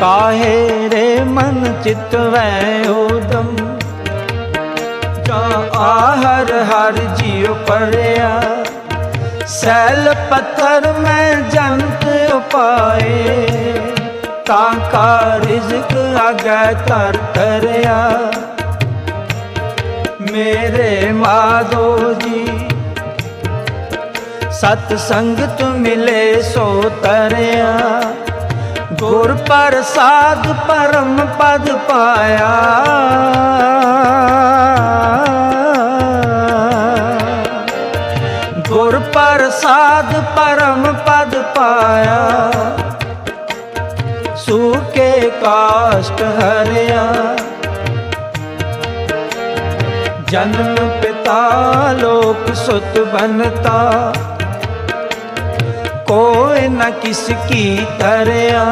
काहे रे मन चितवै उदम, जा आहर हर जियो परया। सैल पत्थर में जंत उपाए, ताका रिज़्क आगे तर तरया। मेरे माधो जी सतसंगत मिले सो तरया, गुर प्रसाद परम पद पाया। गुर प्रसाद परम पद पाया, सूखे काष्ट हरया। जन्म पिता लोक सुत बनता, कोई न किसकी तरया।